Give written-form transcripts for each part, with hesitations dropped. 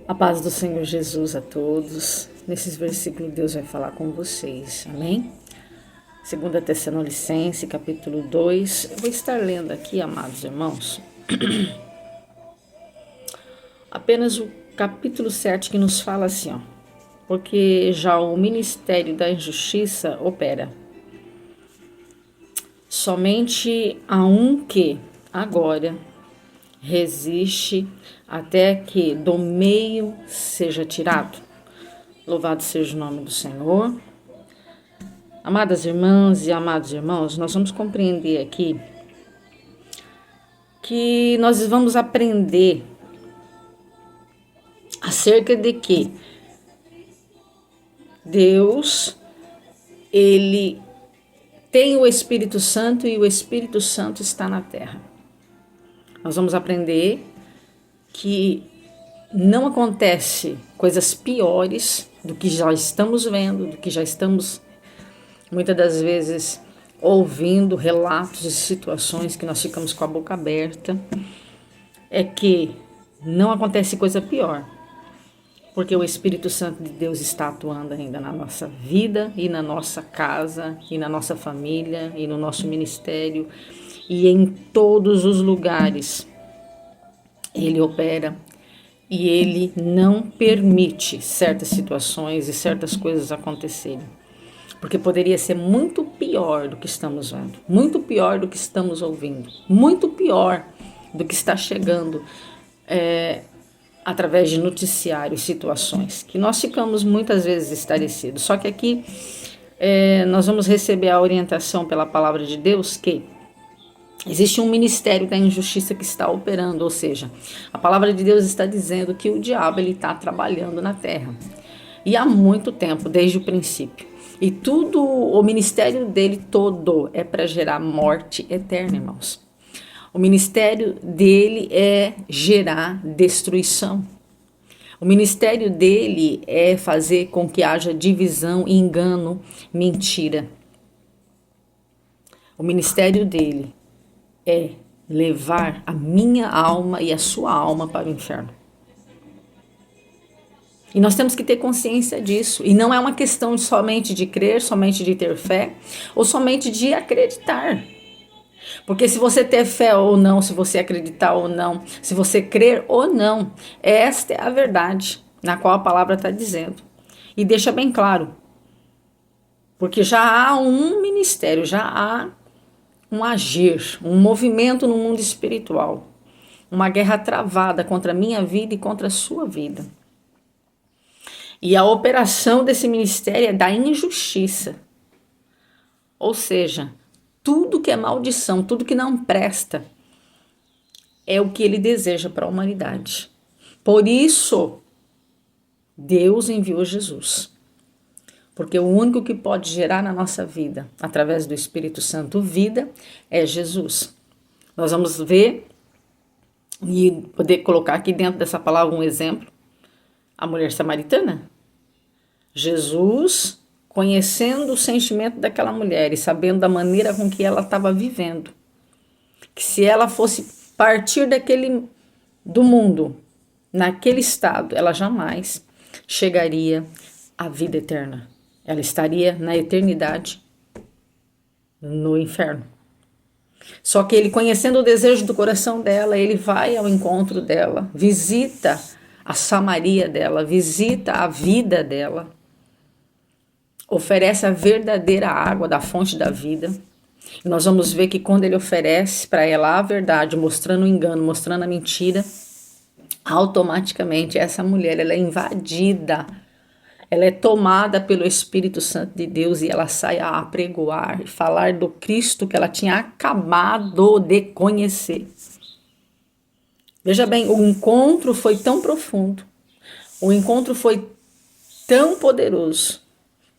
A paz do Senhor Jesus a todos. Nesses versículos Deus vai falar com vocês, amém? 2 Tessalonicenses, capítulo 2. Eu vou estar lendo aqui, amados irmãos, apenas o capítulo 7 que nos fala assim, ó. Porque já o ministério da injustiça opera. Somente a um que, agora, resiste até que do meio seja tirado. Louvado seja o nome do Senhor. Amadas irmãs e amados irmãos, nós vamos compreender aqui que nós vamos aprender acerca de que Deus, Ele tem o Espírito Santo e o Espírito Santo está na terra. Nós vamos aprender que não acontece coisas piores do que já estamos vendo, do que já estamos muitas das vezes ouvindo relatos de situações que nós ficamos com a boca aberta. É que não acontece coisa pior, porque o Espírito Santo de Deus está atuando ainda na nossa vida e na nossa casa e na nossa família e no nosso ministério e em todos os lugares. Ele opera e ele não permite certas situações e certas coisas acontecerem. Porque poderia ser muito pior do que estamos vendo, muito pior do que estamos ouvindo, muito pior do que está chegando através de noticiários, situações, que nós ficamos muitas vezes estarrecidos. Só que aqui nós vamos receber a orientação pela palavra de Deus que existe um ministério da injustiça que está operando, ou seja, a palavra de Deus está dizendo que o diabo ele está trabalhando na terra. E há muito tempo, desde o princípio. E tudo, o ministério dele todo é para gerar morte eterna, irmãos. O ministério dele é gerar destruição. O ministério dele é fazer com que haja divisão, engano, mentira. O ministério dele é levar a minha alma e a sua alma para o inferno. E nós temos que ter consciência disso. E não é uma questão somente de crer, somente de ter fé, ou somente de acreditar. Porque se você ter fé ou não, se você acreditar ou não, se você crer ou não, esta é a verdade na qual a palavra está dizendo. E deixa bem claro. Porque já há um ministério, já há um agir, um movimento no mundo espiritual. Uma guerra travada contra a minha vida e contra a sua vida. E a operação desse ministério é da injustiça. Ou seja, tudo que é maldição, tudo que não presta, é o que ele deseja para a humanidade. Por isso, Deus enviou Jesus. Porque o único que pode gerar na nossa vida, através do Espírito Santo, vida, é Jesus. Nós vamos ver e poder colocar aqui dentro dessa palavra um exemplo. A mulher samaritana. Jesus, conhecendo o sentimento daquela mulher e sabendo da maneira com que ela estava vivendo, que se ela fosse partir do mundo, naquele estado, ela jamais chegaria à vida eterna. Ela estaria na eternidade no inferno. Só que ele, conhecendo o desejo do coração dela, ele vai ao encontro dela, visita a Samaria dela, visita a vida dela, oferece a verdadeira água da fonte da vida. E nós vamos ver que quando ele oferece para ela a verdade, mostrando o engano, mostrando a mentira, automaticamente essa mulher ela é invadida, ela é tomada pelo Espírito Santo de Deus e ela sai a apregoar e falar do Cristo que ela tinha acabado de conhecer. Veja bem, o encontro foi tão profundo, o encontro foi tão poderoso,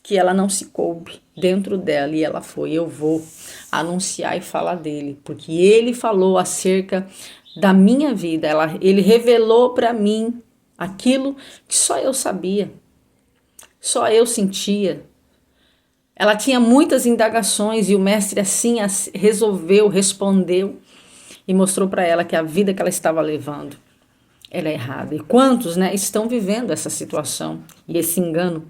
que ela não se coube dentro dela e ela foi, eu vou anunciar e falar dele, porque ele falou acerca da minha vida, ele revelou para mim aquilo que só eu sabia, só eu sentia. Ela tinha muitas indagações e o mestre assim resolveu, respondeu e mostrou para ela que a vida que ela estava levando ela é errada. E quantos, né, estão vivendo essa situação e esse engano?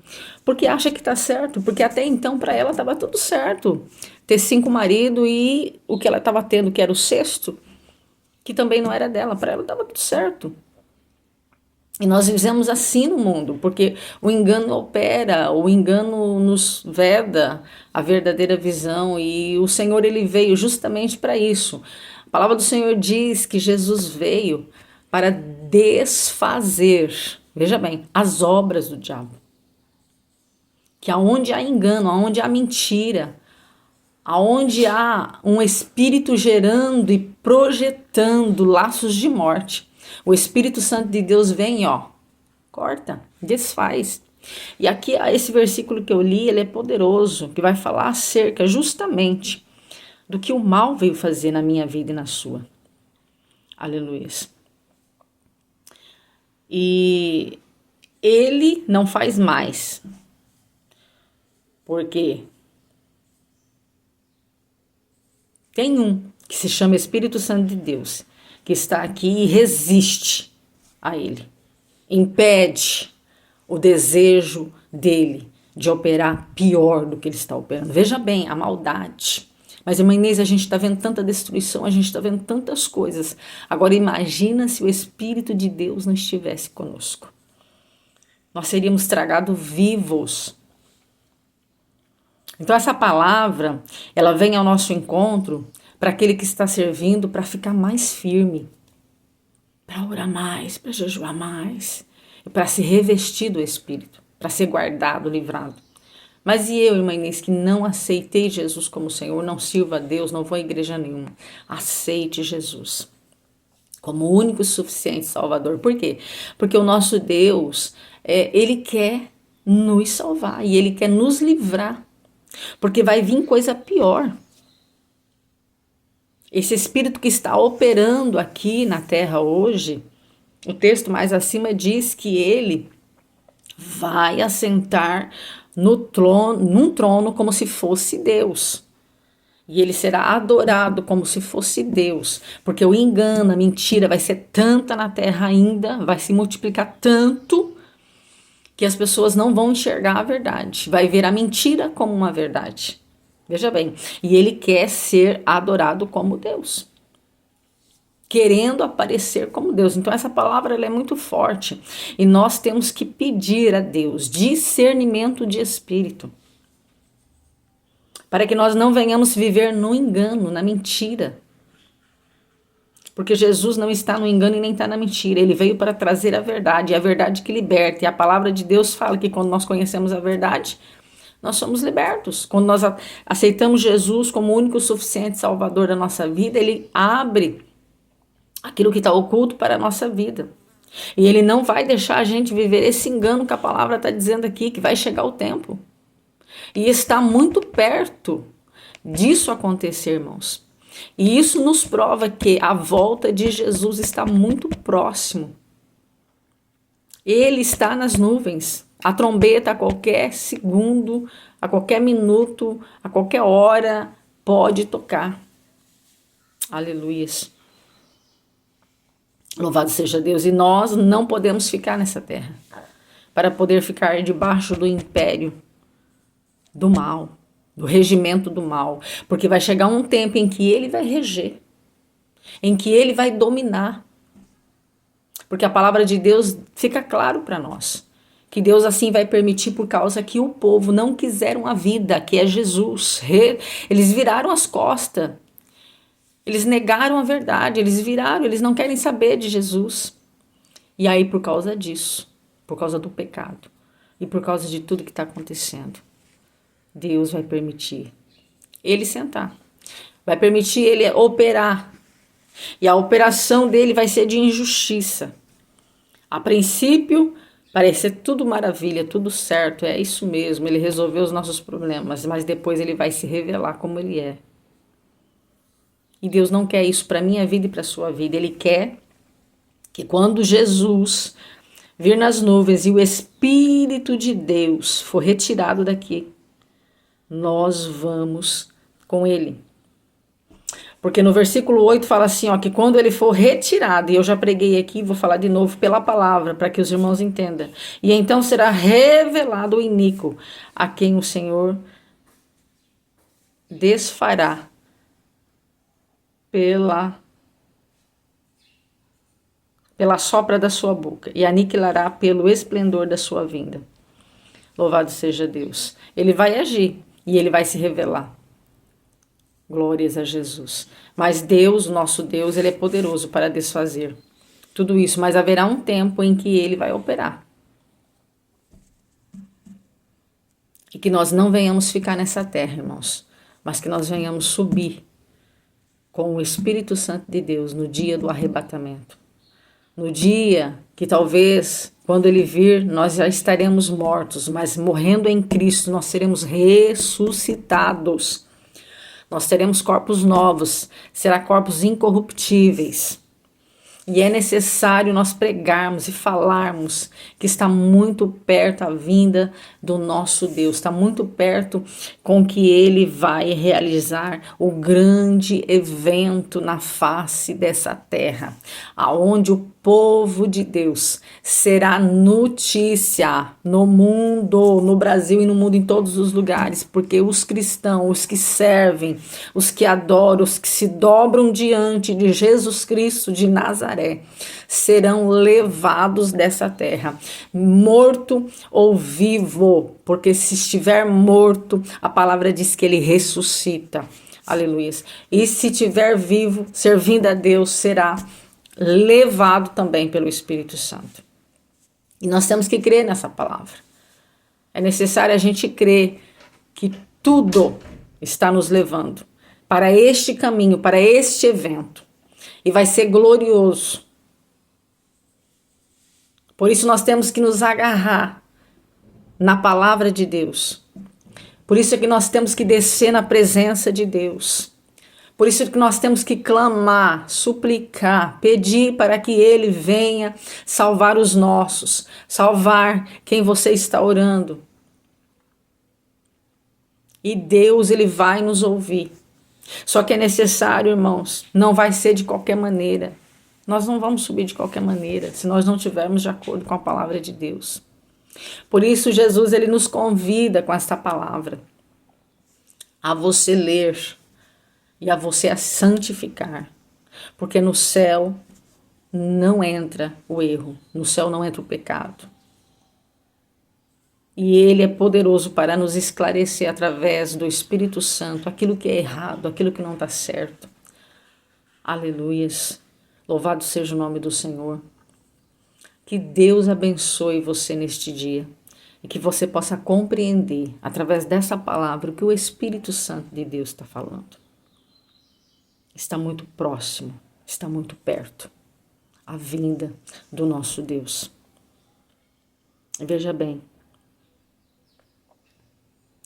Porque acha que está certo, porque até então para ela estava tudo certo. Ter 5 maridos e o que ela estava tendo, que era o sexto, que também não era dela, para ela estava tudo certo. E nós vivemos assim no mundo, porque o engano opera, o engano nos veda a verdadeira visão e o Senhor ele veio justamente para isso. A palavra do Senhor diz que Jesus veio para desfazer, veja bem, as obras do diabo. Que aonde há engano, aonde há mentira, aonde há um espírito gerando e projetando laços de morte, o Espírito Santo de Deus vem, ó, corta, desfaz. E aqui esse versículo que eu li, ele é poderoso, que vai falar acerca justamente do que o mal veio fazer na minha vida e na sua. Aleluia. E ele não faz mais. Porque tem um que se chama Espírito Santo de Deus, que está aqui e resiste a ele. Impede o desejo dele de operar pior do que ele está operando. Veja bem, a maldade. Mas, irmã Inês, a gente está vendo tanta destruição, a gente está vendo tantas coisas. Agora imagina se o Espírito de Deus não estivesse conosco. Nós seríamos tragados vivos. Então essa palavra, ela vem ao nosso encontro para aquele que está servindo para ficar mais firme, para orar mais, para jejuar mais, para se revestir do Espírito, para ser guardado, livrado. Mas e eu, irmã Inês, que não aceitei Jesus como Senhor, não sirvo a Deus, não vou à igreja nenhuma. Aceite Jesus como o único e suficiente Salvador. Por quê? Porque o nosso Deus, Ele quer nos salvar e Ele quer nos livrar. Porque vai vir coisa pior. Esse espírito que está operando aqui na terra hoje, o texto mais acima diz que ele vai assentar num trono como se fosse Deus. E ele será adorado como se fosse Deus. Porque o engano, a mentira vai ser tanta na terra ainda, vai se multiplicar tanto que as pessoas não vão enxergar a verdade. Vai ver a mentira como uma verdade. Veja bem, e ele quer ser adorado como Deus. Querendo aparecer como Deus. Então essa palavra ela é muito forte. E nós temos que pedir a Deus discernimento de espírito. Para que nós não venhamos viver no engano, na mentira. Porque Jesus não está no engano e nem está na mentira. Ele veio para trazer a verdade. E a verdade que liberta. E a palavra de Deus fala que quando nós conhecemos a verdade, nós somos libertos. Quando nós aceitamos Jesus como o único e suficiente Salvador da nossa vida, Ele abre aquilo que está oculto para a nossa vida. E Ele não vai deixar a gente viver esse engano que a palavra está dizendo aqui, que vai chegar o tempo. E está muito perto disso acontecer, irmãos. E isso nos prova que a volta de Jesus está muito próximo. Ele está nas nuvens. A trombeta a qualquer segundo, a qualquer minuto, a qualquer hora pode tocar. Aleluia. Louvado seja Deus. E nós não podemos ficar nessa terra para poder ficar debaixo do império do mal, do regimento do mal. Porque vai chegar um tempo em que ele vai reger, em que ele vai dominar. Porque a palavra de Deus fica claro para nós. Que Deus assim vai permitir por causa que o povo não quiseram a vida, que é Jesus. Eles viraram as costas. Eles negaram a verdade, eles não querem saber de Jesus. E aí por causa disso, por causa do pecado e por causa de tudo que está acontecendo, Deus vai permitir ele sentar. Vai permitir ele operar. E a operação dele vai ser de injustiça. A princípio, parecer tudo maravilha, tudo certo, é isso mesmo, ele resolveu os nossos problemas, mas depois ele vai se revelar como ele é. E Deus não quer isso para a minha vida e para a sua vida. Ele quer que quando Jesus vir nas nuvens e o Espírito de Deus for retirado daqui, nós vamos com ele. Porque no versículo 8 fala assim, ó, que quando ele for retirado, e eu já preguei aqui, vou falar de novo pela palavra, para que os irmãos entendam. E então será revelado o iníquo, a quem o Senhor desfará pela sopra da sua boca e aniquilará pelo esplendor da sua vinda. Louvado seja Deus. Ele vai agir e ele vai se revelar. Glórias a Jesus. Mas Deus, nosso Deus, ele é poderoso para desfazer tudo isso, mas haverá um tempo em que ele vai operar. E que nós não venhamos ficar nessa terra, irmãos, mas que nós venhamos subir com o Espírito Santo de Deus no dia do arrebatamento. No dia que talvez, quando ele vir, nós já estaremos mortos, mas morrendo em Cristo, nós seremos ressuscitados. Nós teremos corpos novos, será corpos incorruptíveis. E é necessário nós pregarmos e falarmos que está muito perto a vinda do nosso Deus, está muito perto com que ele vai realizar o grande evento na face dessa terra, aonde o povo de Deus será notícia no mundo, no Brasil e no mundo, em todos os lugares, porque os cristãos, os que servem, os que adoram, os que se dobram diante de Jesus Cristo de Nazaré, serão levados dessa terra, morto ou vivo, porque se estiver morto, a palavra diz que ele ressuscita, aleluia, e se estiver vivo, servindo a Deus, será levado também pelo Espírito Santo. E nós temos que crer nessa palavra. É necessário a gente crer que tudo está nos levando para este caminho, para este evento. E vai ser glorioso. Por isso nós temos que nos agarrar na palavra de Deus. Por isso é que nós temos que descer na presença de Deus. Por isso é que nós temos que clamar, suplicar, pedir para que ele venha salvar os nossos, salvar quem você está orando. E Deus, ele vai nos ouvir. Só que é necessário, irmãos, não vai ser de qualquer maneira. Nós não vamos subir de qualquer maneira, se nós não estivermos de acordo com a palavra de Deus. Por isso, Jesus, ele nos convida com esta palavra a você ler e a você a santificar. Porque no céu não entra o erro, no céu não entra o pecado. E ele é poderoso para nos esclarecer através do Espírito Santo aquilo que é errado, aquilo que não está certo. Aleluias. Louvado seja o nome do Senhor. Que Deus abençoe você neste dia e que você possa compreender através dessa palavra o que o Espírito Santo de Deus está falando. Está muito próximo, está muito perto a vinda do nosso Deus. Veja bem,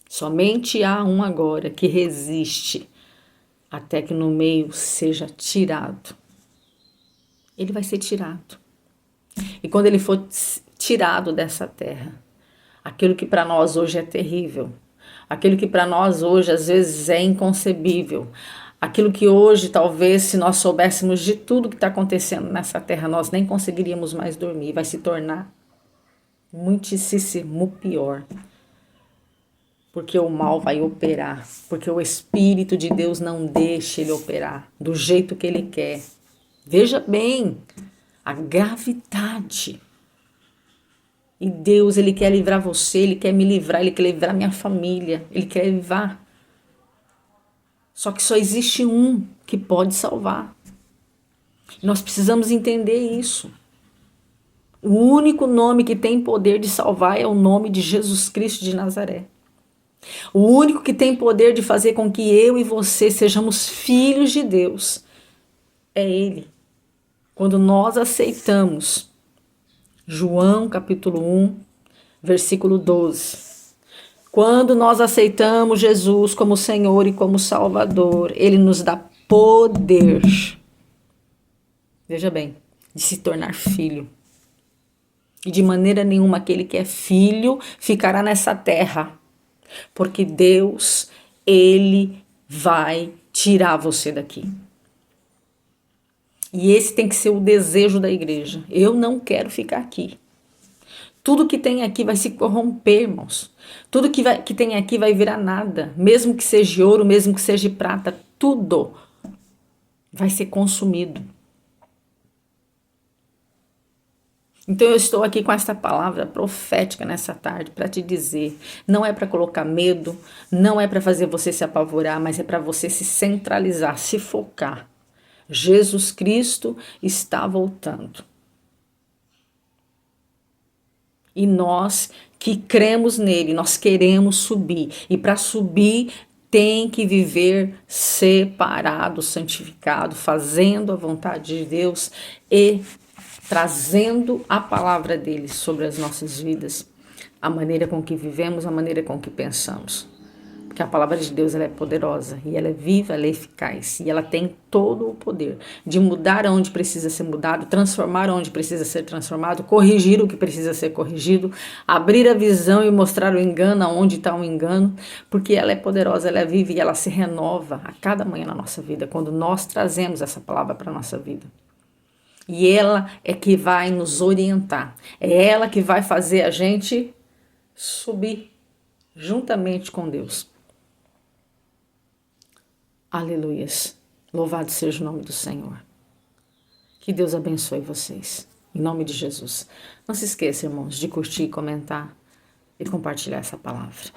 somente há um agora que resiste até que no meio seja tirado. Ele vai ser tirado. E quando ele for tirado dessa terra, aquilo que para nós hoje é terrível, aquilo que para nós hoje às vezes é inconcebível, aquilo que hoje talvez se nós soubéssemos de tudo que está acontecendo nessa terra, nós nem conseguiríamos mais dormir, vai se tornar muitíssimo pior. Porque o mal vai operar, porque o Espírito de Deus não deixa ele operar do jeito que ele quer. Veja bem a gravidade. E Deus, ele quer livrar você, ele quer me livrar, ele quer livrar minha família, ele quer livrar. Só que só existe um que pode salvar. Nós precisamos entender isso. O único nome que tem poder de salvar é o nome de Jesus Cristo de Nazaré. O único que tem poder de fazer com que eu e você sejamos filhos de Deus é Ele. Quando nós aceitamos João capítulo 1, versículo 12. Quando nós aceitamos Jesus como Senhor e como Salvador, Ele nos dá poder, veja bem, de se tornar filho. E de maneira nenhuma aquele que é filho ficará nessa terra, porque Deus, Ele vai tirar você daqui. E esse tem que ser o desejo da igreja. Eu não quero ficar aqui. Tudo que tem aqui vai se corromper, irmãos. Tudo que tem aqui vai virar nada. Mesmo que seja ouro, mesmo que seja prata, tudo vai ser consumido. Então eu estou aqui com esta palavra profética nessa tarde para te dizer, não é para colocar medo, não é para fazer você se apavorar, mas é para você se centralizar, se focar. Jesus Cristo está voltando. E nós que cremos nele, nós queremos subir. E para subir tem que viver separado, santificado, fazendo a vontade de Deus e trazendo a palavra dele sobre as nossas vidas, a maneira com que vivemos, a maneira com que pensamos. Porque a palavra de Deus ela é poderosa, e ela é viva, ela é eficaz, e ela tem todo o poder de mudar onde precisa ser mudado, transformar onde precisa ser transformado, corrigir o que precisa ser corrigido, abrir a visão e mostrar o engano aonde está o engano, porque ela é poderosa, ela é viva e ela se renova a cada manhã na nossa vida, quando nós trazemos essa palavra para a nossa vida. E ela é que vai nos orientar. É ela que vai fazer a gente subir juntamente com Deus. Aleluias. Louvado seja o nome do Senhor. Que Deus abençoe vocês. Em nome de Jesus. Não se esqueça, irmãos, de curtir, comentar e compartilhar essa palavra.